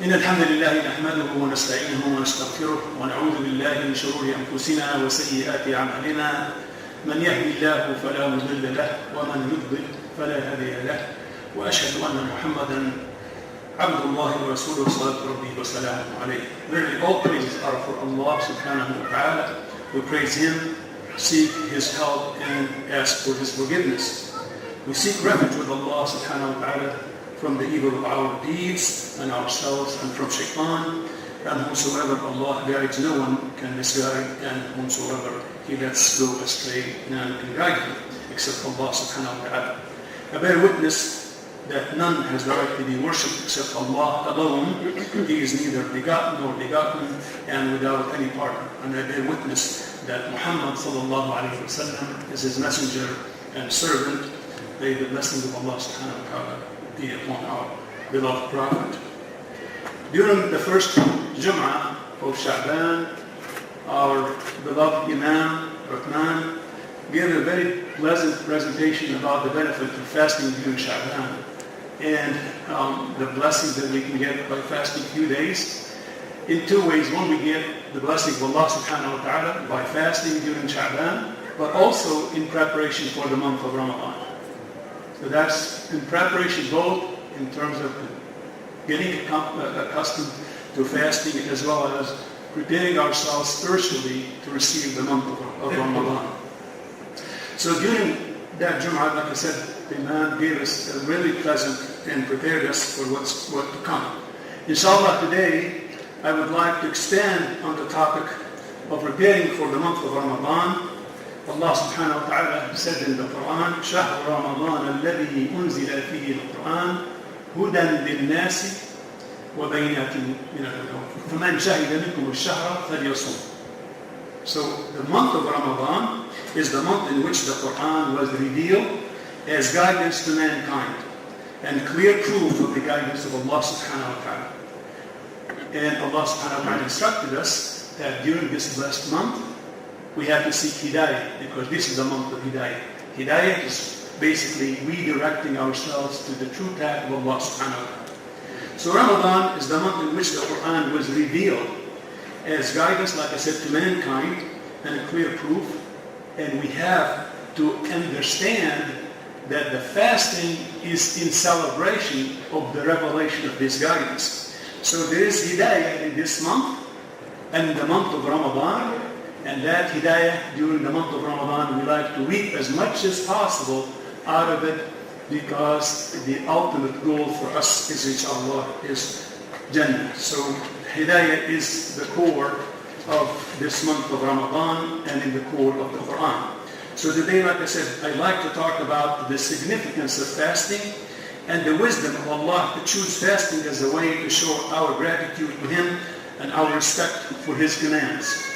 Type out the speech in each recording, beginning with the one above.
إن الحمد لله نحمده ونستعينه ونستغفره ونعوذ بالله من شرور أنفسنا وسيئات أعمالنا من يهدي الله فلا مضل له ومن يضلل فلا هادي له وأشهد أن محمدا عبد الله ورسوله صلى ربي وسلامه عليه. Really all praises are for Allah subhanahu wa ta'ala. We praise Him, seek His help and ask for His forgiveness. We seek refuge with Allah subhanahu wa ta'ala from the evil of our deeds and ourselves and from shaitan, and whomsoever Allah guides, no one can misguide, and whomsoever He lets go astray, none can guide him except Allah subhanahu wa ta'ala. I bear witness that none has the right to be worshipped except Allah alone. He is neither begotten nor begotten and without any partner. And I bear witness that Muhammad sallallahu alayhi wa sallam is His messenger and servant. May the blessings of Allah subhanahu wa ta'ala be upon our beloved Prophet. During the first Jum'ah of Sha'ban, our beloved Imam, Uthman, gave a very pleasant presentation about the benefit of fasting during Sha'ban and the blessings that we can get by fasting a few days. In two ways. One, we get the blessing of Allah subhanahu wa ta'ala by fasting during Sha'ban, but also in preparation for the month of Ramadan. So that's in preparation both in terms of getting accustomed to fasting as well as preparing ourselves spiritually to receive the month of Ramadan. So during that Jum'ah, like I said, the Imam gave us a really pleasant and prepared us for what to come. Inshallah, today I would like to expand on the topic of preparing for the month of Ramadan. Allah subhanahu wa ta'ala said in the Quran, شَهْرُ رَمَضَانَ الَّذِي أُنزِلَ فِيهِ الْقُرْآنِ هُدًى لِلنَّاسِ وَبَيِّنَاتٍ مِنَ الْهُدَى فَمَنْ شَهِدَ مِنكُمُ الشَّهْرَ فَلْيَصُمْ. So the month of Ramadan is the month in which the Quran was revealed as guidance to mankind and clear proof of the guidance of Allah subhanahu wa ta'ala. And Allah subhanahu wa ta'ala instructed us that during this blessed month we have to seek Hidayah, because this is the month of Hidayah. Hidayah is basically redirecting ourselves to the true path of Allah subhanahu wa ta'ala. So Ramadan is the month in which the Quran was revealed as guidance, like I said, to mankind and a clear proof. And we have to understand that the fasting is in celebration of the revelation of this guidance. So there is Hidayah in this month, And in the month of Ramadan, and that hidayah during the month of Ramadan, we like to reap as much as possible out of it, because the ultimate goal for us is, inshallah, is Jannah. So hidayah is the core of this month of Ramadan and in the core of the Quran. So today, like I said, I'd like to talk about the significance of fasting and the wisdom of Allah to choose fasting as a way to show our gratitude to Him and our respect for His commands.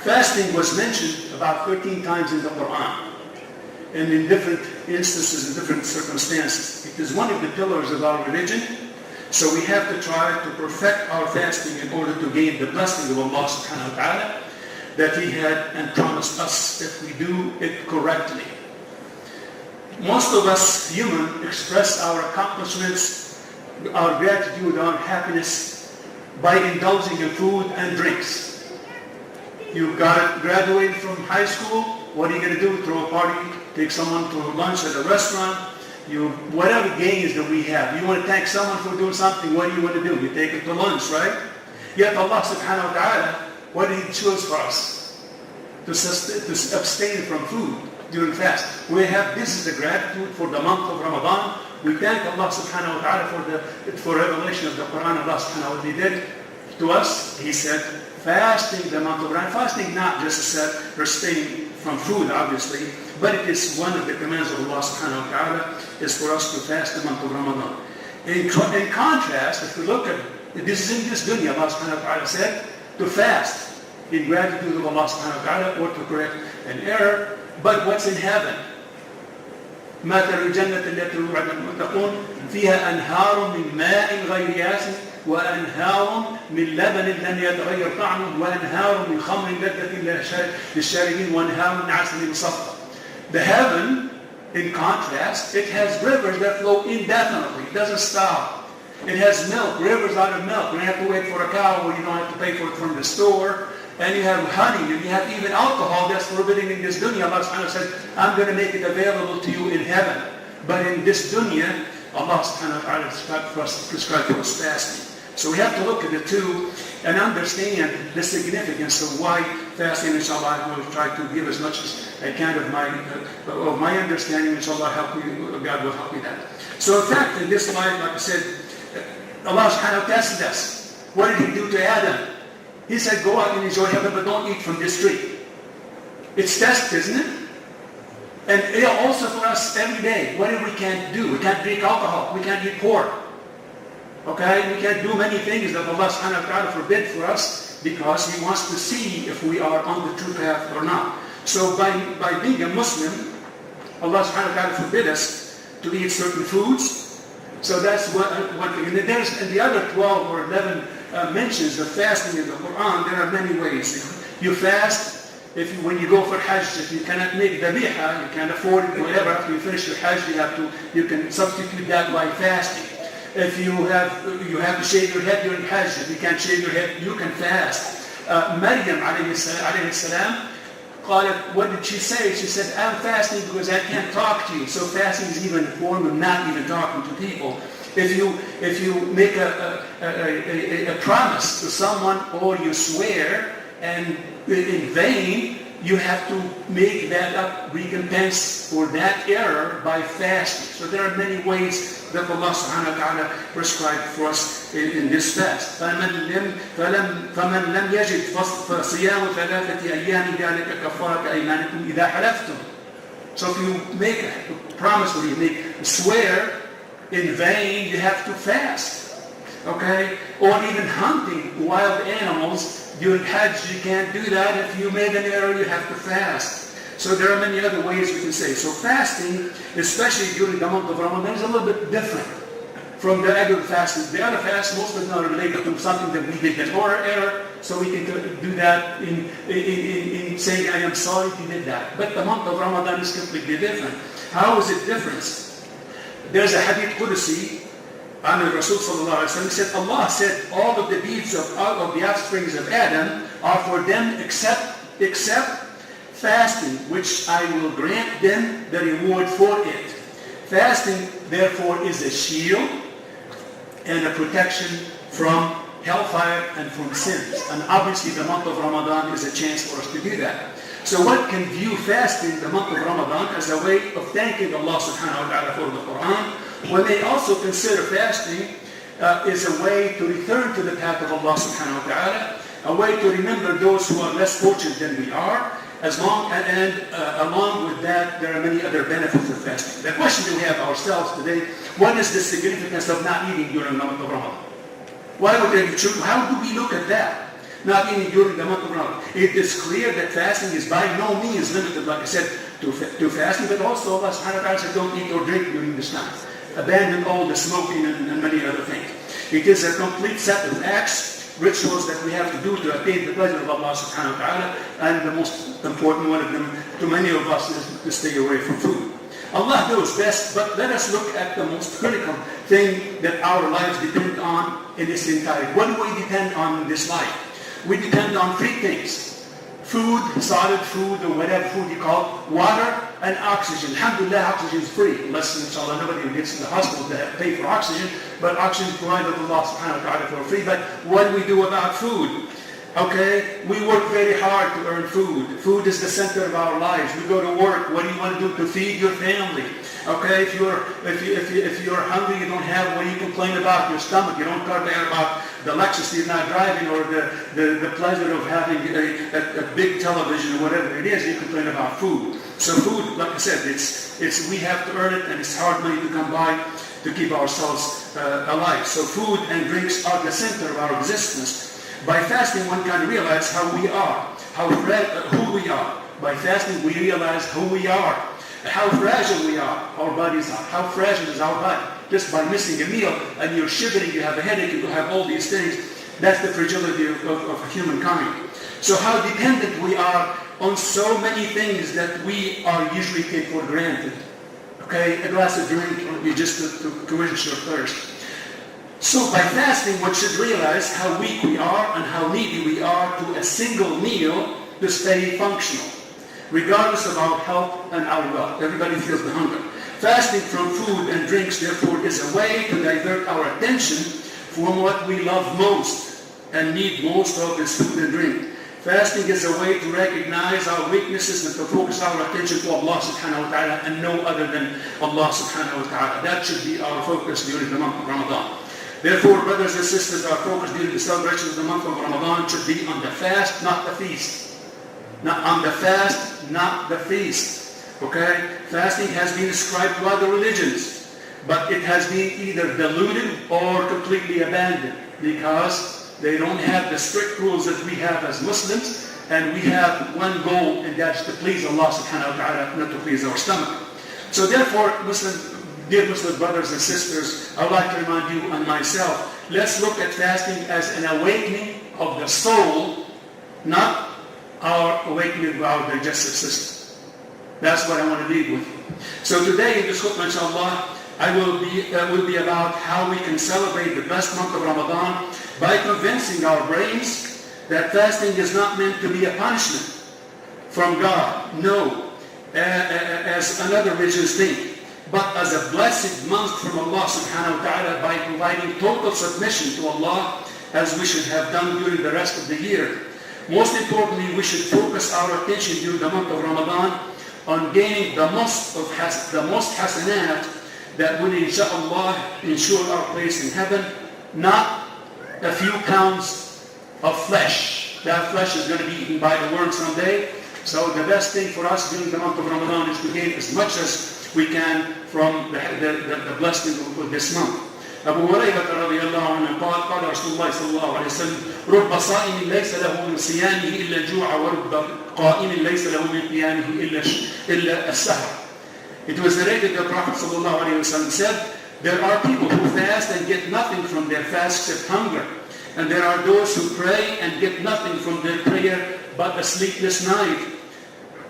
Fasting was mentioned about 13 times in the Quran, and in different instances, in different circumstances. It is one of the pillars of our religion, so we have to try to perfect our fasting in order to gain the blessing of Allah subhanahu wa ta'ala that He had and promised us if we do it correctly. Most of us human express our accomplishments, our gratitude, our happiness by indulging in food and drinks. You graduated from high school, what are you going to do? Throw a party, take someone to lunch at a restaurant, whatever gains that we have. You want to thank someone for doing something, what do you want to do? You take it to lunch, right? Yet Allah subhanahu wa ta'ala, what did He choose for us? To abstain from food during fast. This is the gratitude for the month of Ramadan. We thank Allah subhanahu wa ta'ala for revelation of the Quran. Allah subhanahu wa ta'ala did to us. He said, fasting the month of Ramadan. Fasting not just said abstaining from food, obviously, but it is one of the commands of Allah subhanahu wa ta'ala is for us to fast the month of Ramadan. In contrast, if we look at this is in this dunya, Allah subhanahu wa ta'ala said to fast in gratitude of Allah subhanahu wa ta'ala or to correct an error. But what's in heaven? مثل الجنة التي وعد المتقون فيها أنهار من ماء غير آسن وأنهار من لبن لم يتغير طعمه وأنهار من خمر لذة للشاربين وأنهار من عسل مصفى. The heaven, in contrast, it has rivers that flow indefinitely. It doesn't stop. It has milk, rivers out of milk. You don't have to wait for a cow, or you don't have to pay for it from the store. And you have honey, and you have even alcohol that's forbidden in this dunya. Allah subhanahu wa ta'ala said, I'm going to make it available to you in heaven. But in this dunya, Allah subhanahu wa ta'ala prescribed for us fasting. So we have to look at the two and understand the significance of why fasting, inshallah, I will try to give as much as I can of my understanding. Inshallah, God will help me that. So in fact, in this life, like I said, Allah subhanahu wa ta'ala tested us. What did He do to Adam? He said, go out and enjoy heaven, but don't eat from this tree. It's test, isn't it? And also for us every day, what we can't do? We can't drink alcohol. We can't eat pork. Okay? We can't do many things that Allah subhanahu wa ta'ala forbid for us because He wants to see if we are on the true path or not. So by being a Muslim, Allah subhanahu wa ta'ala forbid us to eat certain foods. So that's one thing. And there's in the other 12 or 11 mentions of fasting in the Quran, there are many ways. You fast when you go for Hajj. If you cannot make dhabiha, you can't afford it, whatever, after you finish your Hajj, you can substitute that by fasting. If you have to shave your head during Hajj, if you can't shave your head, you can fast. Maryam alayhi salam, what did she say? She said, I'm fasting because I can't talk to you. So fasting is even a form of not even talking to people. If you make a promise to someone or you swear and in vain, you have to make that up, recompense for that error by fasting. So there are many ways that Allah subhanahu wa ta'ala prescribed for us in this fast. فَمَنْ لَمْ يَجِدْ فَصِيَامُ ثَلَاثَةِ أَيَّامٍ ذَلِكَ كَفَّارَةُ أَيْمَانِكُمْ إِذَا حَلَفْتُمْ. So if you make a promise or you swear in vain, you have to fast. Okay? Or even hunting wild animals during Hajj, you can't do that. If you made an error, you have to fast. So there are many other ways we can say. So fasting, especially during the month of Ramadan, is a little bit different from the other fasts. The other fasts, most of them are related to something that we did an error, so we can do that in saying, I am sorry if you did that. But the month of Ramadan is completely different. How is it different? There's a hadith Qudsi, Rasul sallallahu alaihi wasallam said, Allah said, all of the deeds of the offsprings of Adam are for them except fasting, which I will grant them the reward for it. Fasting, therefore, is a shield and a protection from hellfire and from sins. And obviously the month of Ramadan is a chance for us to do that. So one can view fasting the month of Ramadan as a way of thanking Allah subhanahu wa ta'ala for the Quran. One may also consider fasting is a way to return to the path of Allah subhanahu wa ta'ala, a way to remember those who are less fortunate than we are, along with that, there are many other benefits of fasting. The question that we have ourselves today, what is the significance of not eating during the month of Ramadan? How do we look at that? Not eating during the month of Ramadan. It is clear that fasting is by no means limited, like I said, to fasting, but also Allah subhanahu wa ta'ala said don't eat or drink during this time. Abandon all the smoking and many other things. It is a complete set of acts, rituals that we have to do to attain the pleasure of Allah subhanahu wa ta'ala, and the most important one of them to many of us is to stay away from food. Allah knows best, but let us look at the most critical thing that our lives depend on in this entirety. What do we depend on in this life? We depend on three things. Food, solid food, or whatever food you call it, water, and oxygen. Alhamdulillah, oxygen is free. Unless, inshallah, nobody gets in the hospital to pay for oxygen, but oxygen is provided by Allah subhanahu wa ta'ala for free. But what do we do about food? Okay, we work very hard to earn food. Food is the center of our lives. We go to work. What do you want to do to feed your family? Okay, if you're hungry, you don't have, what do you complain about? Your stomach. You don't complain about the Lexus you're not driving, or the pleasure of having a big television or whatever it is. You complain about food. So food, like I said, it's we have to earn it, and it's hard money to come by to keep ourselves alive. So food and drinks are the center of our existence. By fasting, one can realize how we are, who we are. By fasting, we realize who we are, how fragile we are, our bodies are, how fragile is our body. Just by missing a meal, and you're shivering, you have a headache, you have all these things, that's the fragility of humankind. So how dependent we are on so many things that we are usually take for granted. Okay, a glass of drink will be just to quench your thirst. So by fasting, one should realize how weak we are and how needy we are to a single meal to stay functional, regardless of our health and our wealth. Everybody feels the hunger. Fasting from food and drinks, therefore, is a way to divert our attention from what we love most and need most of, is food and drink. Fasting is a way to recognize our weaknesses and to focus our attention to Allah subhanahu wa ta'ala and no other than Allah subhanahu wa ta'ala. That should be our focus during the month of Ramadan. Therefore, brothers and sisters, our focus during the celebration of the month of Ramadan should be on the fast, not the feast. Not on the fast, not the feast. Okay? Fasting has been ascribed to other religions, but it has been either diluted or completely abandoned because they don't have the strict rules that we have as Muslims, and we have one goal, and that's to please Allah subhanahu wa ta'ala, not to please our stomach. So therefore, dear Muslim brothers and sisters, I would like to remind you and myself, let's look at fasting as an awakening of the soul, not our awakening of our digestive system. That's what I want to leave with you. So today in this khutbah, inshallah, will be about how we can celebrate the best month of Ramadan by convincing our brains that fasting is not meant to be a punishment from God. No, as another religions think, but as a blessed month from Allah subhanahu wa ta'ala by providing total submission to Allah as we should have done during the rest of the year. Most importantly, we should focus our attention during the month of Ramadan on gaining the most hasanat that will inshallah ensure our place in heaven, not a few pounds of flesh. That flesh is going to be eaten by the worm someday. So the best thing for us during the month of Ramadan is to gain as much as we can from the blessing of this month. Abu Hurairah radiyallahu anhu قال رسول الله صلى الله عليه وسلم رب صائم ليس له من صيامه إلا الجوع ورب قائم ليس له من قيامه إلا السهر. It was narrated that the Prophet sallallahu alaihi wasallam said, there are people who fast and get nothing from their fast except hunger. And there are those who pray and get nothing from their prayer but a sleepless night.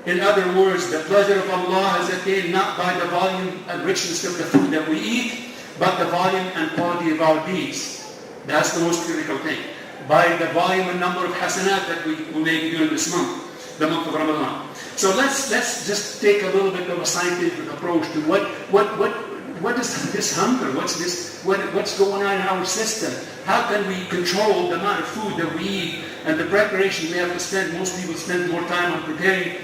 In other words, the pleasure of Allah is attained not by the volume and richness of the food that we eat, but the volume and quality of our deeds. That's the most critical thing. By the volume and number of hasanat that we make during this month, the month of Ramadan. So let's just take a little bit of a scientific approach to what what is this hunger? What's this? What's going on in our system? How can we control the amount of food that we eat and the preparation we have to spend? Most people spend more time on preparing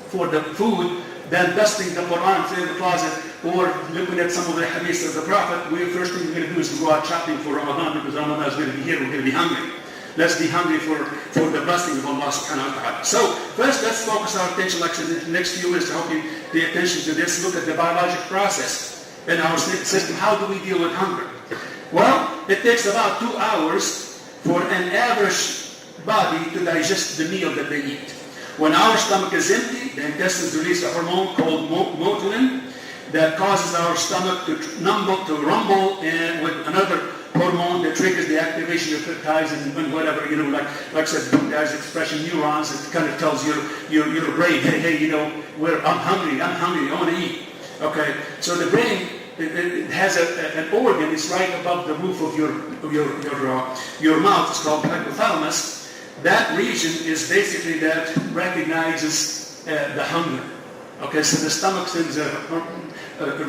for the food than dusting the Quran in the closet or looking at some of the hadiths of the Prophet. The first thing we're going to do is to go out shopping for Ramadan, because Ramadan is going to be here. We're going to be hungry. Let's be hungry for the blessing of Allah subhanahu wa ta'ala. So first, let's focus our attention, like I said, in the next few minutes to help you pay attention to this. Look at the biologic process in our system. How do we deal with hunger? Well, it takes about 2 hours for an average body to digest the meal that they eat. When our stomach is empty, the intestines release a hormone called motilin that causes our stomach to rumble, and with another hormone that triggers the activation of peptides and whatever, like I said, guys, expression neurons. It kind of tells your brain, hey, I'm hungry, I want to eat. Okay, so the brain, it has an organ. It's right above the roof of your mouth. It's called hypothalamus. That region is basically that recognizes the hunger. Okay, so the stomach sends a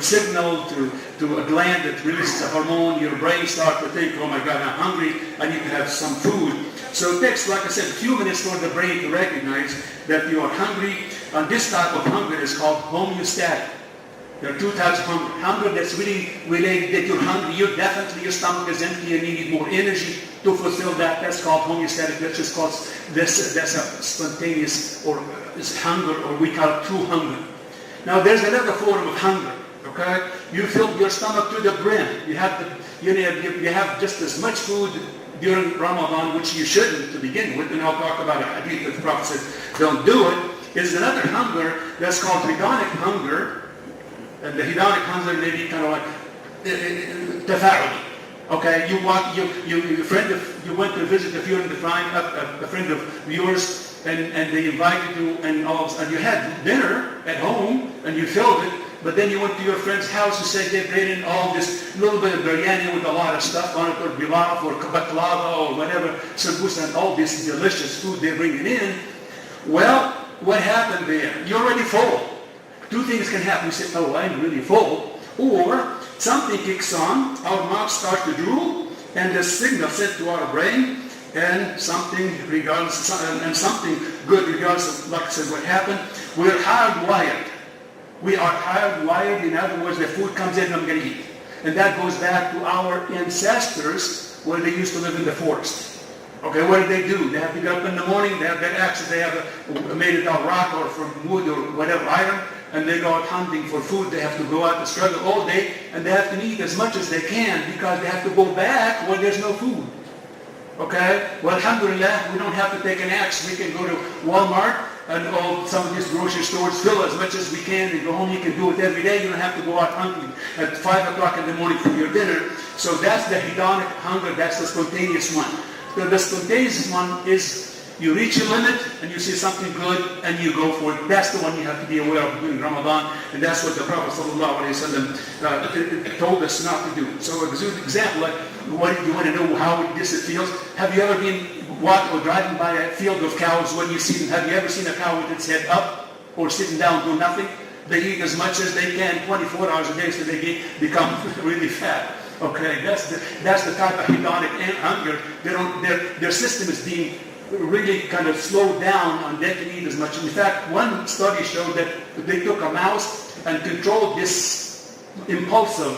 signal to a gland that releases a hormone. Your brain starts to think, oh my God, I'm hungry, I need to have some food. So it takes, like I said, a few minutes for the brain to recognize that you are hungry. And this type of hunger is called homeostatic. There are two types of hunger. Hunger that's really related that you're hungry. Your stomach is empty and you need more energy to fulfill that. That's called homeostatic. That's just called that's a spontaneous or hunger, or we call it true hunger. Now there's another form of hunger. Okay, you fill your stomach to the brim. You have just as much food during Ramadan, which you shouldn't to begin with, and I'll talk about a hadith that the Prophet says don't do it. Is another hunger that's called Hedonic Hunger. And the Hedonic Hunger may be kind of like tafa'uli. Okay, you went to visit a friend of yours, and they invited you, and you had dinner at home, and you filled it, but then you went to your friend's house and said they brought in all this little bit of biryani with a lot of stuff on it, or bilaf, or baklava, or whatever, sambusa, and all this delicious food they're bringing in. Well, what happened there? You're already full. Two things can happen. We say, oh, I'm really full. Or something kicks on, our mouth starts to drool, and the signal sent to our brain, and something good regardless of, like I said, what happened. We're hardwired. We are hardwired. In other words, the food comes in, I'm going to eat. And that goes back to our ancestors, where they used to live in the forest. Okay, what did they do? They have to get up in the morning, they have their axes, they have made it out of rock or from wood or whatever, iron, and they go out hunting for food. They have to go out to struggle all day, and they have to eat as much as they can, because they have to go back when there's no food. Okay? Well, alhamdulillah, we don't have to take an axe. We can go to Walmart and some of these grocery stores, fill as much as we can, and go home. You can do it every day. You don't have to go out hunting at 5 o'clock in the morning for your dinner. So that's the hedonic hunger. That's the spontaneous one. The spontaneous one is you reach a limit and you see something good and you go for it. That's the one you have to be aware of during Ramadan, and that's what the Prophet ﷺ told us not to do. So as an example, like, what you want to know how this feels? Have you ever been walking or driving by a field of cows? When you see them, have you ever seen a cow with its head up or sitting down doing nothing? They eat as much as they can 24 hours a day, so they become really fat. Okay, that's the type of hedonic hunger. Their system is being really kind of slowed down on they can eat as much. In fact, one study showed that they took a mouse and controlled this impulsive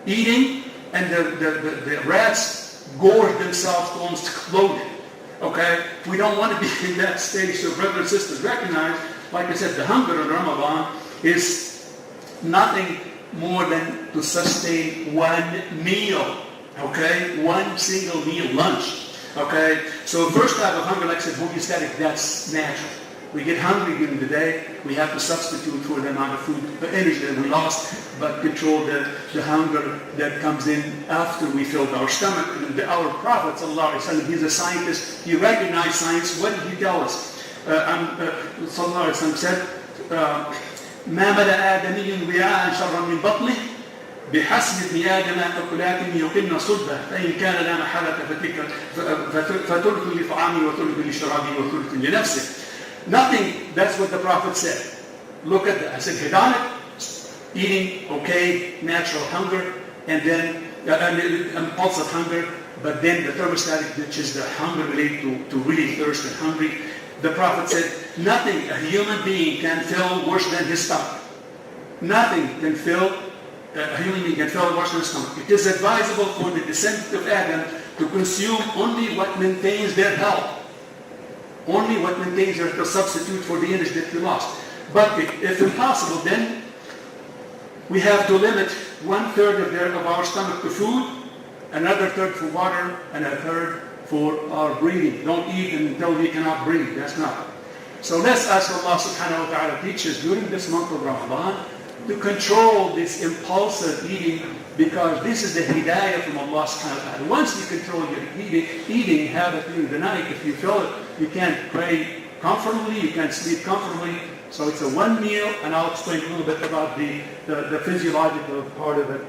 eating, and the rats gored themselves to almost exploding. Okay, we don't want to be in that stage. So brothers and sisters, recognize, like I said, the hunger in Ramadan is nothing more than to sustain one meal, okay? One single meal, lunch, okay? So first type of hunger, like I said, homeostatic, that's natural. We get hungry during the day, we have to substitute for the amount of food, the energy that we lost, but control the hunger that comes in after we filled our stomach. And our Prophet, ﷺ, he's a scientist, he recognized science. What did he tell us? ﷺ said, ما ملأ آدمي وعاء شرا من بطنه بحسب ابن آدم أكلات يقمن صلبه فإن كان لا محالة فثلث لطعامي وثلث لشرابي وثلث لنفسه. Nothing, that's what the Prophet said. Look at that. I said, hedonic, eating, okay, natural hunger, and then impulsive hunger, but then the thermostatic, which is the hunger related to really thirst and hungry. The Prophet said, nothing a human being can fill worse than his stomach. Nothing can fill, a human being can fill worse than his stomach. It is advisable for the descendant of Adam to consume only what maintains their health. Only what maintains their health, to substitute for the energy that we lost. But if impossible, then we have to limit 1/3 of our stomach to food, another third for water, and a third for our breathing. Don't eat until we cannot breathe. That's not. So let's ask Allah subhanahu wa ta'ala teach us during this month of Ramadan to control this impulsive eating, because this is the hidayah from Allah subhanahu wa ta'ala. Once you control your eating habit during the night, if you feel it, you can't pray comfortably, you can't sleep comfortably. So it's a one meal, and I'll explain a little bit about the physiological part of it,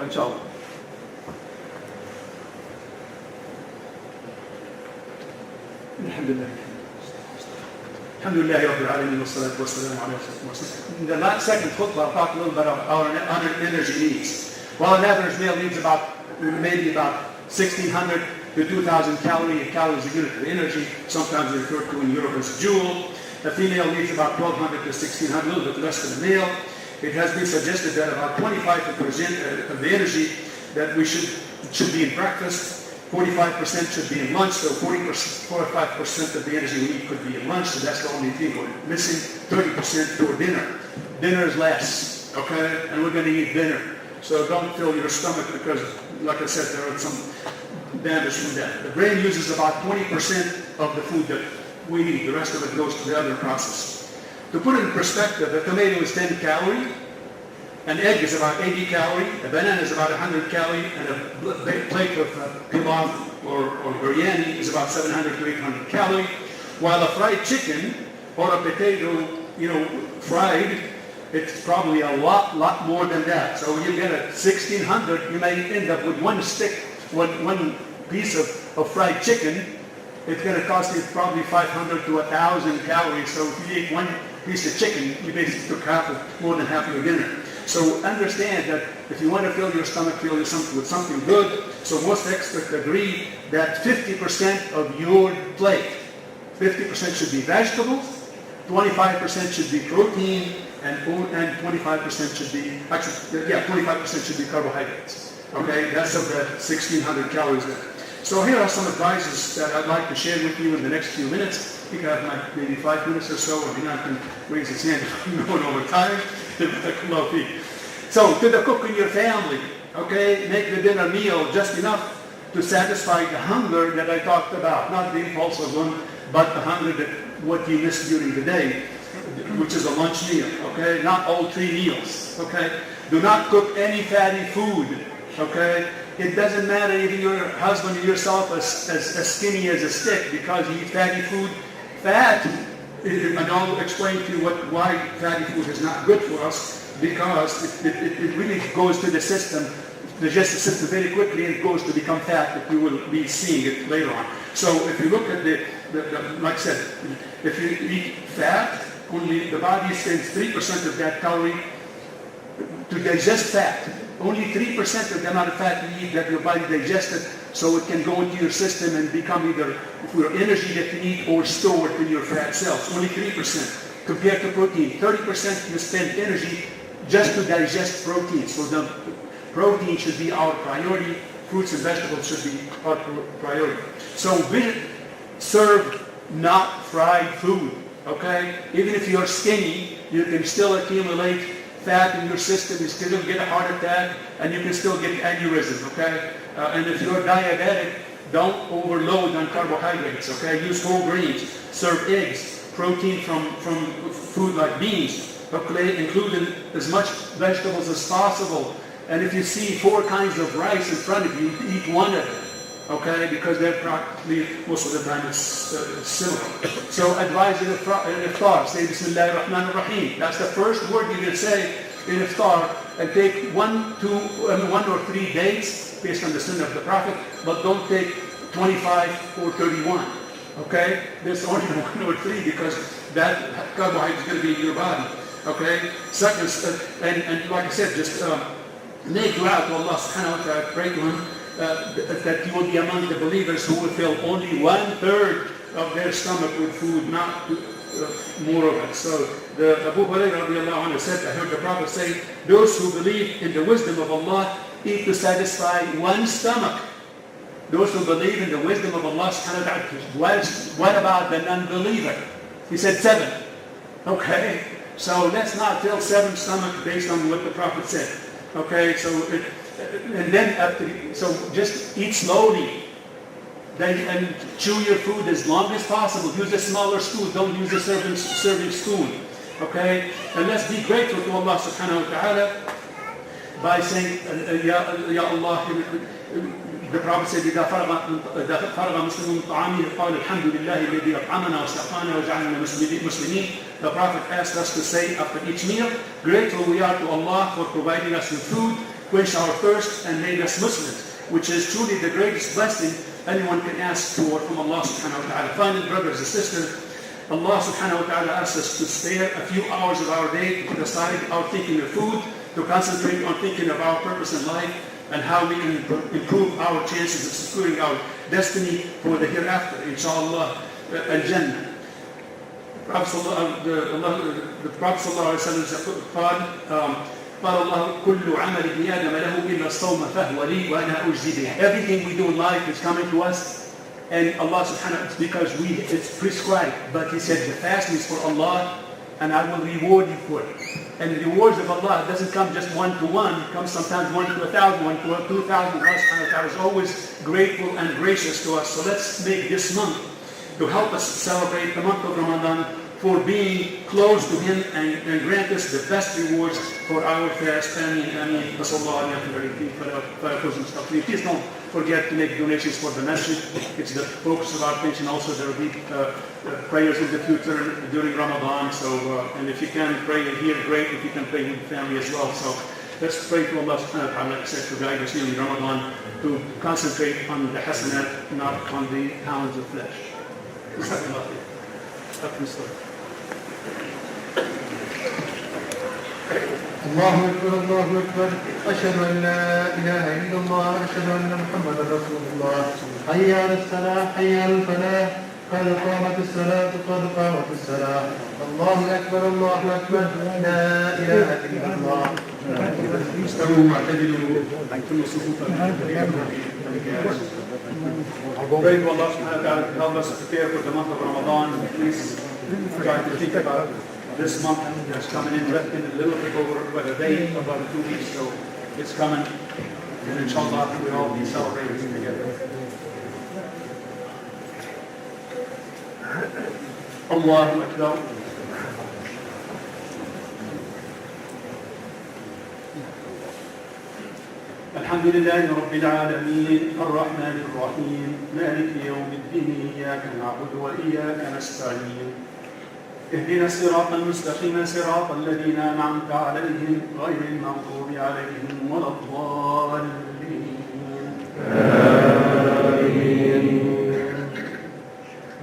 inshallah. Alhamdulillah Rabbil Alameen, wassalatu wassalamu ala rasulillah. In the second khutbah, I'll talk a little bit about our energy needs. Well, an average male needs maybe about 1,600 to 2,000 calories a unit of energy, sometimes referred to in Europe as joule. A female needs about 1,200 to 1,600, a little bit less than a male. It has been suggested that about 25% of the energy that we should be in breakfast, 45% should be in lunch, so 45% of the energy we need could be in lunch, so that's the only thing we're missing. 30% for dinner. Dinner is less, okay? And we're going to eat dinner. So don't fill your stomach because, like I said, there are some damage from that. The brain uses about 20% of the food that we need. The rest of it goes to the other process. To put it in perspective, a tomato is 10 calories. An egg is about 80 calories, a banana is about 100 calories, and a plate of pilaf or biryani is about 700 to 800 calories, while a fried chicken or a potato, fried, it's probably a lot more than that. So you get a 1,600, you may end up with one piece of fried chicken. It's going to cost you probably 500 to 1,000 calories. So if you eat one piece of chicken, you basically took more than half your dinner. So understand that if you want to fill your stomach, fill with something good. So most experts agree that 50% of your plate, 50% should be vegetables, 25% should be protein, and 25% should be, 25% should be carbohydrates. Okay, that's of the 1,600 calories there. So here are some advices that I'd like to share with you in the next few minutes. I think I have maybe 5 minutes or so. I mean, I can raise his hand if I'm going over time. So, to the cook in your family, okay, make the dinner meal just enough to satisfy the hunger that I talked about. Not the impulsive one, but the hunger that what you missed during the day, which is a lunch meal, okay? Not all 3 meals, okay? Do not cook any fatty food, okay? It doesn't matter if your husband or yourself is as skinny as a stick because you eat fatty food. Fat, and I'll explain to you why fatty food is not good for us, because it really goes to the system, digestive system very quickly, and it goes to become fat, that you will be seeing it later on. So if you look at like I said, if you eat fat, only the body spends 3% of that calorie to digest fat. Only 3% of the amount of fat you eat that your body digested, so it can go into your system and become either for energy that you need or stored in your fat cells. Only 3%. Compared to protein, 30% you spend energy just to digest protein. So the protein should be our priority. Fruits and vegetables should be our priority. So serve not fried food, okay? Even if you're skinny, you can still accumulate fat in your system, you still get a heart attack, and you can still get aneurysm, okay? And if you're diabetic, don't overload on carbohydrates, okay? Use whole grains, serve eggs, protein from food like beans, okay? Include as much vegetables as possible. And if you see 4 kinds of rice in front of you, eat one of them, okay? Because they're probably, most of the time, it's similar. So advise in iftar, say Bismillah ar-Rahman ar-Rahim. That's the first word you can say in iftar, and take 1 or 3 dates based on the sunnah of the Prophet, but don't take 25 or 31, okay? There's only 1 or 3 because that carbohydrate is going to be in your body. Okay? Second, and like I said, just make dua to Allah subhanahu wa ta'ala, pray to Him that you will be among the believers who will fill only 1/3 of their stomach with food, not more of it. So the Abu Hurairah radiallahu anhu said, I heard the Prophet say, those who believe in the wisdom of Allah eat to satisfy one stomach. Those who believe in the wisdom of Allah subhanahu wa ta'ala. What about the non-believer? He said 7. Okay, so let's not fill 7 stomachs based on what the Prophet said. Okay, so so just eat slowly. And chew your food as long as possible. Use a smaller spoon. Don't use a serving spoon. Okay? And let's be grateful to Allah subhanahu wa ta'ala by saying, Ya Allah, the Prophet said, إذا فرغ مسلم من طعامه قال الحمد لله الذي أطعمنا وسقانا وجعلنا مسلمين. The Prophet asked us to say after each meal, grateful we are to Allah for providing us with food, quenched our thirst, and made us Muslims, which is truly the greatest blessing anyone can ask for from Allah subhanahu wa ta'ala. Finally, brothers and sisters, Allah subhanahu wa ta'ala asks us to spare a few hours of our day to put aside our thinking of food, to concentrate on thinking of our purpose in life and how we can improve our chances of securing our destiny for the hereafter, inshallah, al-Jannah. The Prophet sallallahu alayhi wa sallam قال الله كل عمل ابن آدم له إلا الصوم فهو لي وأنا أجزي به. Everything we do in life is coming to us, and Allah subhanahu wa ta'ala, it's because it's prescribed. But He said the fast is for Allah, and I will reward you for it. And the rewards of Allah doesn't come just 1 to 1. It comes sometimes 1 to 1,000, 1 to 2,000. Allah subhanahu wa ta'ala is always grateful and gracious to us. So let's make this month to help us celebrate the month of Ramadan, for being close to Him, and grant us the best rewards for our fast. Ameen, ameen. Please don't forget to make donations for the masjid. It's the focus of our attention. Also, there will be prayers in the future during Ramadan. So, and if you can pray here, great. If you can pray with the family as well. So, let's pray to Allah subhanahu wa ta'ala, like I said, to guide us during Ramadan, to concentrate on the hasanat, not on the pounds of flesh. الله أكبر الله أكبر أشهد أن لا إله إلا الله أشهد أن محمدا رسول الله حي على الصلاة حي على الفلاح قد قامت الصلاة قد قامت الصلاة الله أكبر الله أكبر لا إله إلا الله. استووا واعتدلوا ثم صفوفا. Pray to Allah subhanahu wa ta'ala to help us prepare for the month of Ramadan. Please try to think about this month that's coming in, left in a little bit over about a day, about 2 weeks, so it's coming, and inshallah we'll all be celebrating together. Allahu Akbar. الحمد لله رب العالمين الرحمن الرحيم مالك يوم الدين إياك نعبد وإياك نستعين اهدنا الصراط المستقيم صراط الذين أنعمت عليهم غير المغضوب عليهم ولا الضالين.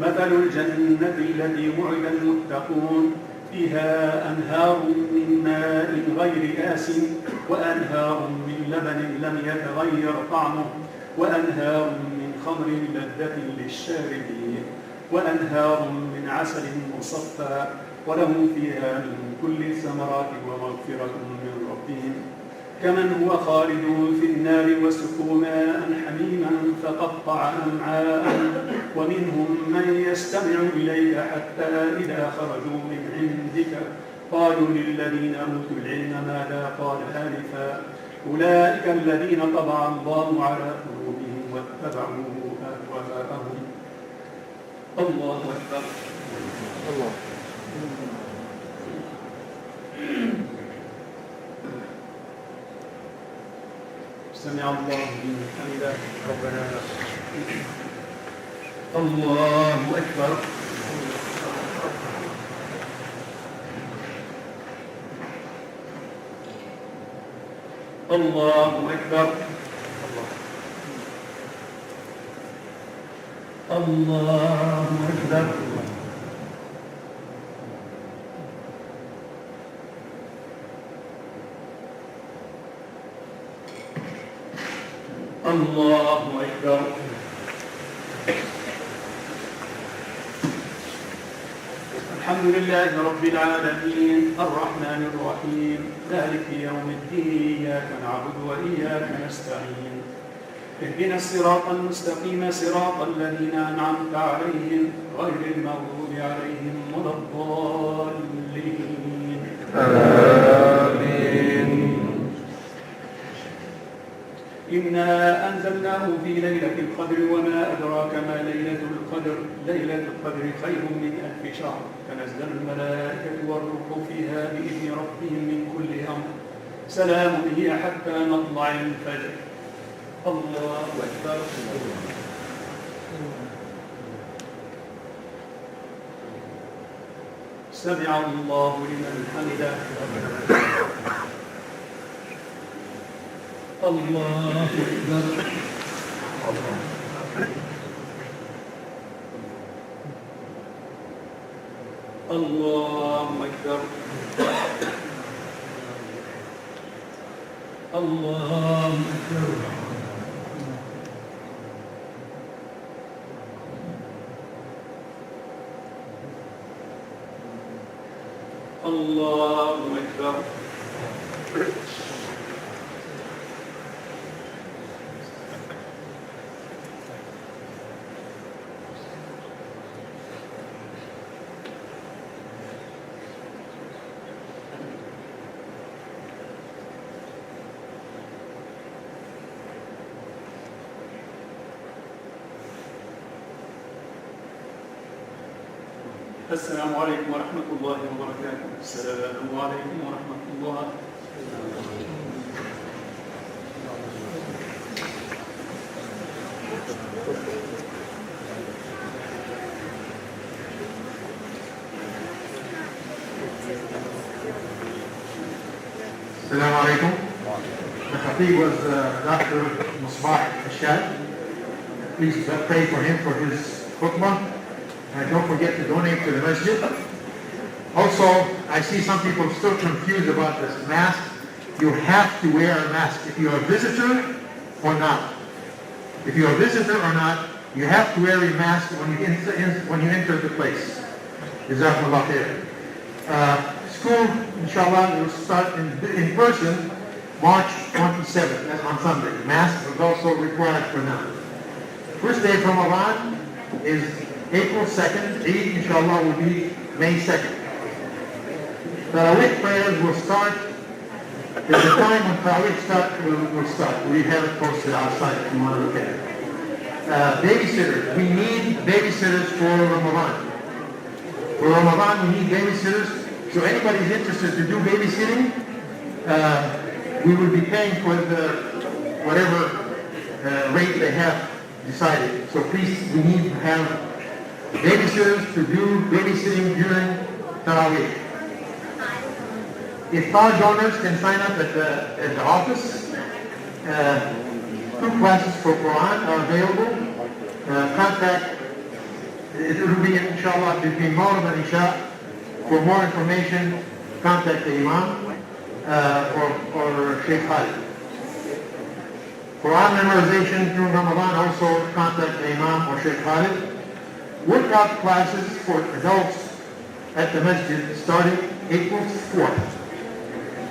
مثل الجنة التي وعد المتقون فيها أنهار من ماء غير آسن وأنهار من لبن لم يتغير طعمه وأنهار من خمر لذة للشاربين وأنهار من عسل مصفى ولهم فيها من كل الثمرات ومغفرة من ربهم كمن هو خالد في النار وسقوا ماء حميما فقطع أمعاء ومنهم من يستمع إليك حتى إذا خرجوا من عندك قالوا للذين أوتوا العلم ماذا قال آنفا أولئك الذين طبع الله على قلوبهم واتبعوا أهواءهم. الله أكبر. الله. سمع الله لمن حمده ربنا الله أكبر. الله أكبر. الله أكبر. الله أكبر. الحمد لله رب العالمين الرحمن الرحيم مالك يوم الدين إياك نعبد وإياك نستعين اهدنا الصراط المستقيم صراط الذين أنعمت عليهم غير المغضوب عليهم ولا الضالين. آمين. إنا أنزلناه في ليلة القدر وما أدراك ما ليلة القدر ليلة القدر خير من 1000 شهر تنزل الملائكة والروح فيها بإذن ربهم من كل أمر سلام هي حتى مطلع الفجر. الله أكبر. سمع الله لمن حمده. الله أكبر. الله أكبر. الله أكبر. الله أكبر. السلام عليكم ورحمة الله وبركاته. السلام عليكم ورحمة الله. Assalamu alaikum. The Khatib was Dr. Musbah Ashad. Please pray for him for his khutbah. And don't forget to donate to the masjid. Also, I see some people still confused about this mask. You have to wear a mask if you're a visitor or not. If you're a visitor or not, you have to wear a mask when you enter the place. Jazakumullah khair. School, inshallah, will start in person March 27th, that's on Sunday. Mask is also required for now. First day of Ramadan is April 2nd, Eid, inshallah, will be May 2nd. Tarawih prayers will start, there's a time when Tarawih will start. We have it posted outside if you want to look at it. Babysitters, we need babysitters for Ramadan. For Ramadan, we need babysitters. So anybody who's interested to do babysitting, we will be paying for whatever rate they have decided. So please, we need to have babysitters to do babysitting during Tarawih. Iftar donors can sign up at the office. 2 classes for Quran are available. Contact, it will be inshallah between Maghrib and Isha. For more information, contact the Imam or Sheikh Khalid. Quran memorization during Ramadan, also contact the Imam or Sheikh Khalid. Workout classes for adults at the masjid starting April 4th.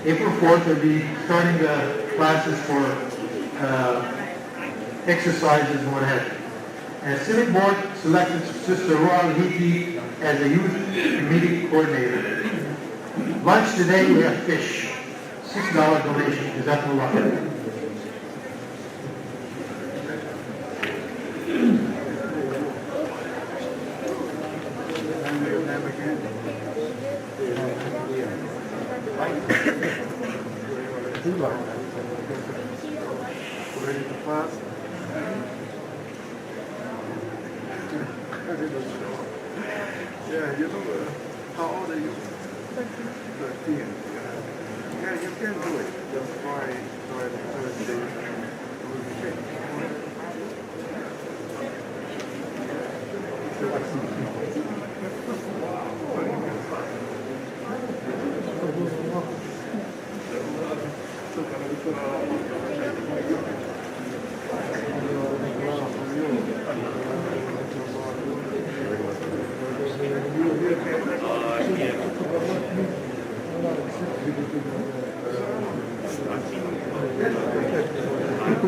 April 4th will be starting the classes for exercises and what have you. And CIMIC board selected Sister Royal Hiti as a youth committee coordinator. Lunch today we have fish. $6 donation. Is that the law? Yeah, you know, how old are you? 13. Yeah, you can do it. Just try the Thursday. Thank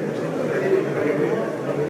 you.